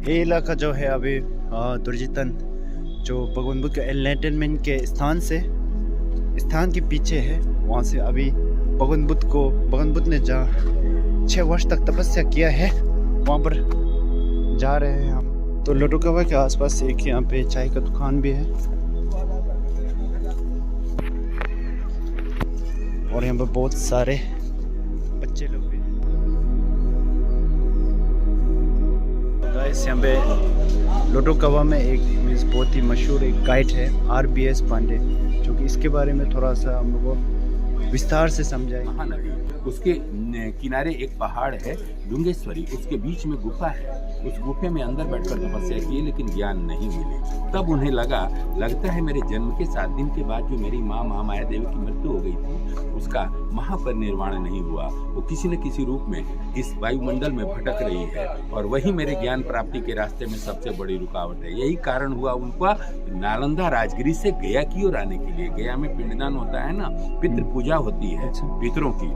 ये इलाका जो है अभी दुर्जितन जो भगवान बुद्ध के एनलाइटनमेंट के स्थान के पीछे है। वहाँ से अभी भगवान बुद्ध ने जहाँ 6 वर्ष तक तपस्या किया है वहाँ पर जा रहे हैं हम। तो लडुकवा के आसपास एक यहाँ पे चाय का दुकान भी है और यहाँ पर बहुत सारे बच्चे लोग भी हैं। गाइस यहाँ पे लडुकवा में एक बहुत ही मशहूर एक गाइड है RBS पांडे, जो कि इसके बारे में थोड़ा सा हम लोग को विस्तार से समझाएं। महानदी, उसके किनारे एक पहाड़ है डुंगेश्वरी, उसके बीच में गुफा है। उस गुफे में अंदर बैठकर तपस्या की लेकिन ज्ञान नहीं मिले। तब उन्हें लगता है मेरे जन्म के 7 दिन के बाद जो मेरी माँ महामाया देवी की मृत्यु हो गई थी उसका महापरिनिर्वाण नहीं हुआ। वो किसी न किसी रूप में इस वायुमंडल में भटक रही है और वही मेरे ज्ञान प्राप्ति के रास्ते में सबसे बड़ी रुकावट है। यही कारण हुआ उनका नालंदा राजगिरी से गया की ओर आने के लिए। गया में पिंडदान होता है ना, पितृ पूजा होती है पितरों की।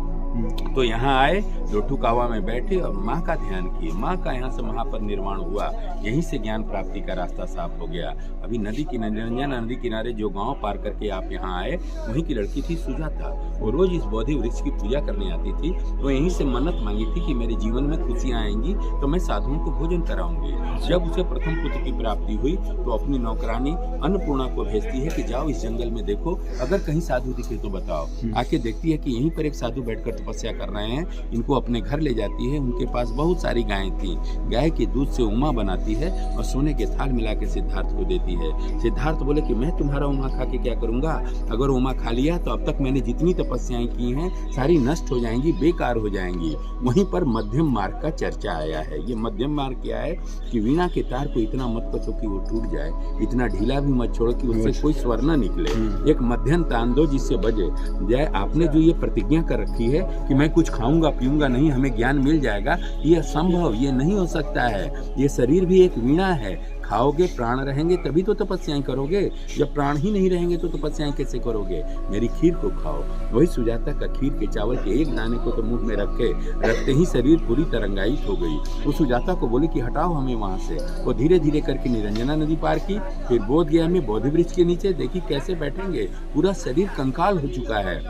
तो यहाँ आए, लडुकवा में बैठे और माँ का ध्यान किए। माँ का यहाँ से महापरिनिर्वाण हुआ, यहीं से ज्ञान प्राप्ति का रास्ता साफ हो गया। अभी निरंजना नदी किनारे जो गांव पार करके आप यहाँ आए, वहीं की लड़की थी सुजाता। वो रोज इस बोधि वृक्ष की पूजा करने आती थी। तो यहीं से मन्नत मांगी थी कि मेरे जीवन में खुशियाँ आएंगी तो मैं साधुओं को भोजन कराऊंगी। जब उसे प्रथम पुत्र की प्राप्ति हुई तो अपनी नौकरानी अन्नपूर्णा को भेजती है कि जाओ इस जंगल में देखो, अगर कहीं साधु दिखे तो बताओ। आके देखती है कि यहीं पर एक साधु बैठकर तपस्या कर रहे हैं। इनको अपने घर ले जाती है। उनके पास बहुत सारी गायें थी। गाय के दूध से उमा बनाती है और सोने के थाल मिला के सिद्धार्थ को देती है। सिद्धार्थ बोले कि मैं तुम्हारा उमा खा के क्या करूंगा, अगर उमा खा लिया तो अब तक मैंने जितनी तपस्याएं की हैं सारी नष्ट हो जाएंगी, बेकार हो जाएंगी। वहीं पर मध्यम मार्ग का चर्चा आया है। ये मध्यम मार्ग क्या है कि वीणा के तार को इतना मत कसो कि वो टूट जाए, इतना ढीला भी मत छोड़ो कि उससे कोई स्वर न निकले। एक मध्यम तान दो जिससे बजे जाए। आपने जो ये प्रतिज्ञा कर रखी है कि मैं कुछ खाऊंगा पीऊंगा नहीं, हमें ज्ञान मिल जाएगा, ये असंभव, ये नहीं हो सकता है। ये शरीर भी एक वीणा है। खाओगे, प्राण रहेंगे तभी तो तपस्याएं करोगे। जब प्राण ही नहीं रहेंगे तो तपस्याएं कैसे करोगे। मेरी खीर को खाओ। वही सुजाता का खीर के चावल के एक दाने को तो मुंह में रखते ही शरीर पूरी तरंगायित हो गई। वो सुजाता को बोली कि हटाओ हमें वहां से। वो धीरे धीरे करके निरंजना नदी पार की, फिर बोध गया में बोधि वृक्ष के नीचे देखी कैसे बैठेंगे, पूरा शरीर कंकाल हो चुका है।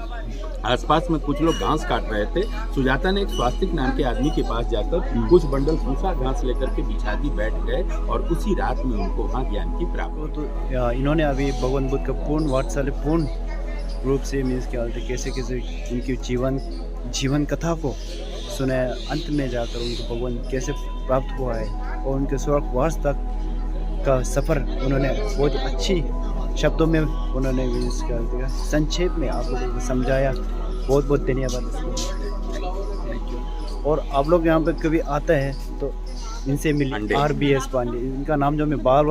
आसपास में कुछ लोग घास काट रहे थे। सुजाता ने एक स्वास्तिक नाम के आदमी के पास जाकर कुछ बंडल सूखा घास लेकर के बिछा दी, बैठ गए और उसी रात में उनको वहाँ ज्ञान की प्राप्ति। तो इन्होंने अभी भगवान बुद्ध का पूर्ण वात्सल्य पूर्ण रूप से मीन्स क्या होता है, कैसे कैसे उनकी जीवन कथा को सुने। अंत में जाकर उनको भगवान कैसे प्राप्त हुआ है और उनके स्वर्गवास तक का सफ़र उन्होंने बहुत अच्छी शब्दों में उन्होंने मीन्स क्या होता है संक्षेप में आप लोगों को समझाया। बहुत बहुत धन्यवाद। और आप लोग यहाँ पे कभी आते हैं तो इनसे मिलिए। RBS पांडे इनका नाम जो मैं बार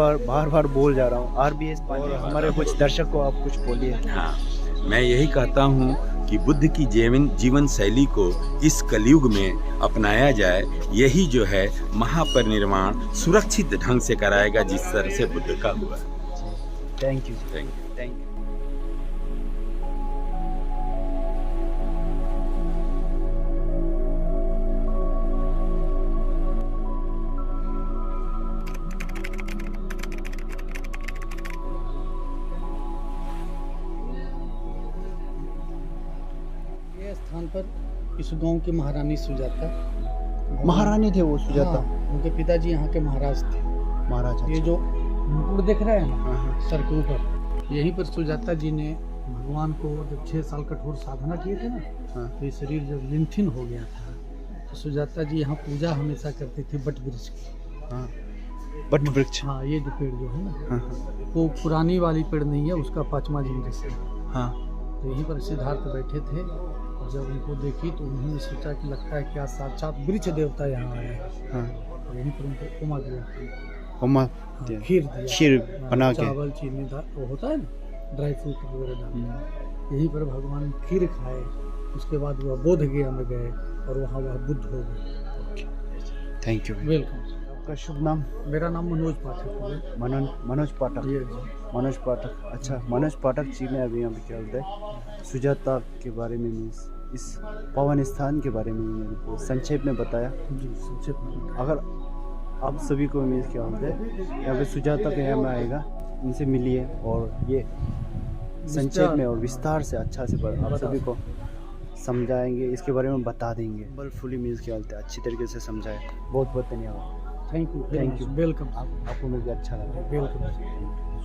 बार बोल जा रहा हूँ, RBS पांडे। हमारे कुछ दर्शक को आप कुछ बोलिए। हाँ, मैं यही कहता हूँ कि बुद्ध की जीवन शैली को इस कलयुग में अपनाया जाए। यही जो है महापरिनिर्वाण सुरक्षित ढंग से कराएगा जिस तरह से बुद्ध का हुआ। Thank you. ये स्थान पर इस गांव की महारानी सुजाता, महारानी थे वो सुजाता। हाँ, उनके पिताजी यहाँ के महाराज थे। महाराज ये जो मुकुट देख रहे हैं ना सर के ऊपर, यहीं पर सुजाता जी ने भगवान को जब 6 साल कठोर साधना किए थे ना, तो ये शरीर जब लिंथिन हो गया था तो सुजाता जी यहाँ पूजा हमेशा करते थे बट वृक्ष की। बट वृक्ष, हाँ, ये जो पेड़ जो है ना, वो पुरानी वाली पेड़ नहीं है, उसका 5वां जनरेशन। हाँ, तो यहीं पर सिद्धार्थ बैठे थे और जब उनको देखी तो उन्होंने सोचा कि लगता है क्या साक्षात वृक्ष देवता यहाँ आए हैं। हाँ, और यहीं पर उनको उमा दिया, खीर बना के, चावल चीनी वो होता है ना, ड्राई फ्रूट वगैरह डाल। यहीं पर भगवान खीर खाए। उसके बाद वह बोध गया में गए और वहाँ वह बुद्ध हो गए। Thank you. वेलकम। आपका शुभ नाम? मेरा नाम मनोज पाठक है। मनोज पाठक। ये जी, मनोज पाठक। अच्छा, मनोज पाठक जी ने अभी यहाँ पे क्या होता है सुजाता के बारे में, मीन्स इस पावन स्थान के बारे में मेरे को संक्षेप में बताया। जी संक्षेप में। अगर आप सभी को मीन्स क्या होता है यहाँ पे सुजाता के यहाँ में आएगा, इनसे मिलिए और ये संक्षेप में और विस्तार से अच्छा से आप सभी को समझाएंगे, इसके बारे में बता देंगे। बल फुली मीन्स क्या होता है अच्छी तरीके से समझाए। बहुत बहुत धन्यवाद। Thank you welcome. आपको मिलकर अच्छा लगा। वेलकम,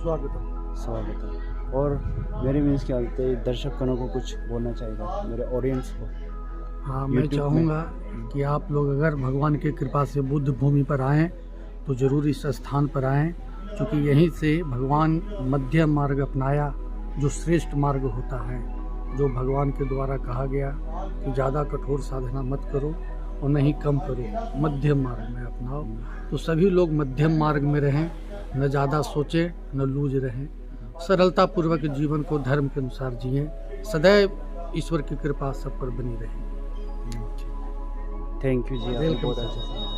स्वागत है। और मेरे मीन्स क्या होता है दर्शकों को कुछ बोलना चाहिए, मेरे ऑडियंस को। हाँ, मैं चाहूँगा कि आप लोग अगर भगवान की कृपा से बुद्ध भूमि पर आएँ तो ज़रूर इस स्थान पर आएँ, क्योंकि यहीं से भगवान मध्यम मार्ग अपनाया, जो श्रेष्ठ मार्ग होता है, जो भगवान के द्वारा कहा गया कि ज़्यादा कठोर साधना मत करो और नहीं कम करो, मध्यम मार्ग में अपनाओ। तो सभी लोग मध्यम मार्ग में रहें, न ज़्यादा सोचें न लूज रहें, सरलता पूर्वक जीवन को धर्म के अनुसार जिएं, सदैव ईश्वर की कृपा सब पर बनी रहे। Thank you ji, welcome. बहुत अच्छा।